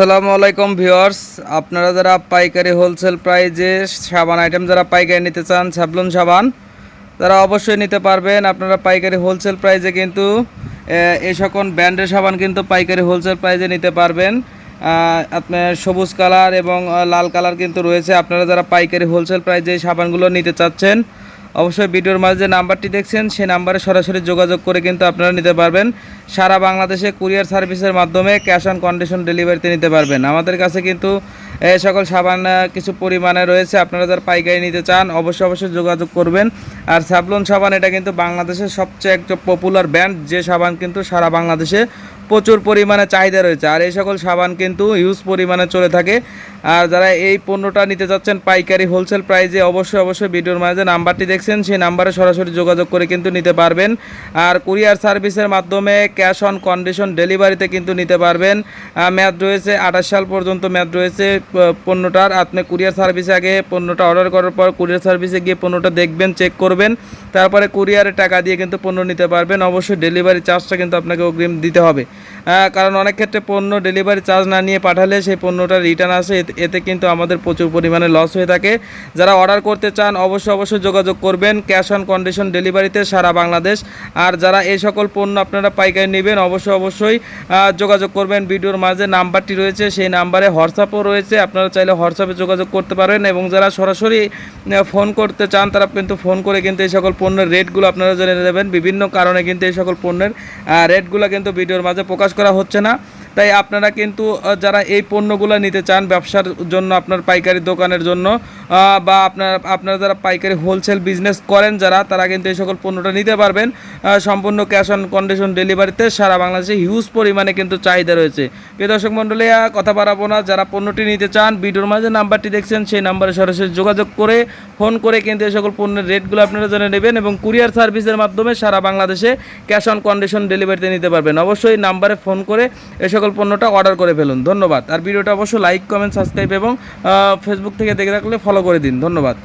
আসসালামু আলাইকুম ভিউয়ার্স, আপনারা যারা পাইকারি হোলসেল প্রাইজে সাবান আইটেম যারা পাইকারি নিতে চান, স্যাভলন সাবান তারা অবশ্যই নিতে পারবেন। আপনারা পাইকারি হোলসেল প্রাইজে কিন্তু এই সকল ব্র্যান্ডের সাবান কিন্তু পাইকারি হোলসেল প্রাইজে নিতে পারবেন। আপনার সবুজ কালার এবং লাল কালার কিন্তু রয়েছে। আপনারা যারা পাইকারি হোলসেল প্রাইজে এই সাবানগুলো নিতে চাচ্ছেন, অবশ্যই ভিডিওর মাঝে যে নাম্বারটি দেখছেন সেই নাম্বারে সরাসরি যোগাযোগ করে কিন্তু আপনারা নিতে পারবেন। সারা বাংলাদেশে কুরিয়ার সার্ভিসের মাধ্যমে ক্যাশ অন কন্ডিশন ডেলিভারিতে নিতে পারবেন। আমাদের কাছে কিন্তু এই সকল সাবান কিছু পরিমাণে রয়েছে। আপনারা যারা পাইকারি নিতে চান অবশ্যই যোগাযোগ করবেন। আর স্যাভলন সাবান এটা কিন্তু বাংলাদেশের সবচেয়ে একটা পপুলার ব্র্যান্ড, যে সাবান কিন্তু সারা বাংলাদেশে প্রচুর পরিমাণে চাহিদা রয়েছে। আর এই সকল সাবান কিন্তু হিউজ পরিমাণে চলে থাকে। আর যারা এই পণ্যটা নিতে চাচ্ছেন পাইকারি হোলসেল প্রাইজে, অবশ্যই ভিডিওর মাঝে নাম্বারটি দেখছেন সেই নাম্বারে সরাসরি যোগাযোগ করে কিন্তু নিতে পারবেন। আর কুরিয়ার সার্ভিসের মাধ্যমে ক্যাশ অন কন্ডিশন ডেলিভারিতে কিন্তু নিতে পারবেন। মেয়াদ রয়েছে 28 সাল পর্যন্ত মেয়াদ রয়েছে পণ্যটার। আপনি কুরিয়ার সার্ভিসে আগে পণ্যটা অর্ডার করার পর কুরিয়ার সার্ভিসে গিয়ে পণ্যটা দেখবেন, চেক করবেন, তারপরে কুরিয়ারে টাকা দিয়ে কিন্তু পণ্য নিতে পারবেন। অবশ্যই ডেলিভারি চার্জটা কিন্তু আপনাকে অগ্রিম দিতে হবে, কারণ অনেক ক্ষেত্রে পণ্য ডেলিভারি চার্জ না নিয়ে পাঠালে সেই পণ্যটা রিটার্ন আসে, এতে কিন্তু আমাদের প্রচুর পরিমাণে লস হয়ে থাকে। যারা অর্ডার করতে চান অবশ্যই যোগাযোগ করবেন ক্যাশ অন কন্ডিশন ডেলিভারিতে সারা বাংলাদেশ। আর যারা এই সকল পণ্য আপনারা পাইকারি নেবেন অবশ্যই যোগাযোগ করবেন। ভিডিওর মাঝে নাম্বারটি রয়েছে সেই নাম্বারে হোয়াটসঅ্যাপও রয়েছে, আপনারা চাইলে হোয়াটসঅ্যাপে যোগাযোগ করতে পারেন। এবং যারা সরাসরি ফোন করতে চান তারা কিন্তু ফোন করে কিন্তু এই সকল পণ্যের রেটগুলো আপনারা জেনে নেবেন। বিভিন্ন কারণে কিন্তু এই সকল পণ্যের রেটগুলো কিন্তু ভিডিওর মাঝে প্রকাশ করা হচ্ছে না। তাই আপনারা কিন্তু যারা এই পণ্যগুলো নিতে চান ব্যবসার জন্য, আপনার পাইকারি দোকানের জন্য, বা আপনারা যারা পাইকারি হোলসেল বিজনেস করেন যারা, তারা কিন্তু এই সকল পণ্যটা নিতে পারবেন সম্পূর্ণ ক্যাশ অন কন্ডিশন ডেলিভারিতে। সারা বাংলাদেশে হিউজ পরিমাণে কিন্তু চাহিদা রয়েছে। প্রিয় দর্শক মণ্ডলী, কথা বাড়াবো না, যারা পণ্যটি নিতে চান ভিডিওর মাঝে নাম্বারটি দেখছেন সেই নাম্বারে সরাসরি যোগাযোগ করে ফোন করে কিন্তু এই সকল পণ্যের রেটগুলো আপনারা জেনে নেবেন। এবং কুরিয়ার সার্ভিসের মাধ্যমে সারা বাংলাদেশে ক্যাশ অন কন্ডিশন ডেলিভারিতে নিতে পারবেন। অবশ্যই নাম্বারে ফোন করে এই সকল পণ্যটা অর্ডার করে ফেলুন। ধন্যবাদ। আর ভিডিওটা অবশ্যই লাইক, কমেন্ট, সাবস্ক্রাইব এবং ফেসবুক থেকে দেখে রাখলে ফলো করে দিন। ধন্যবাদ।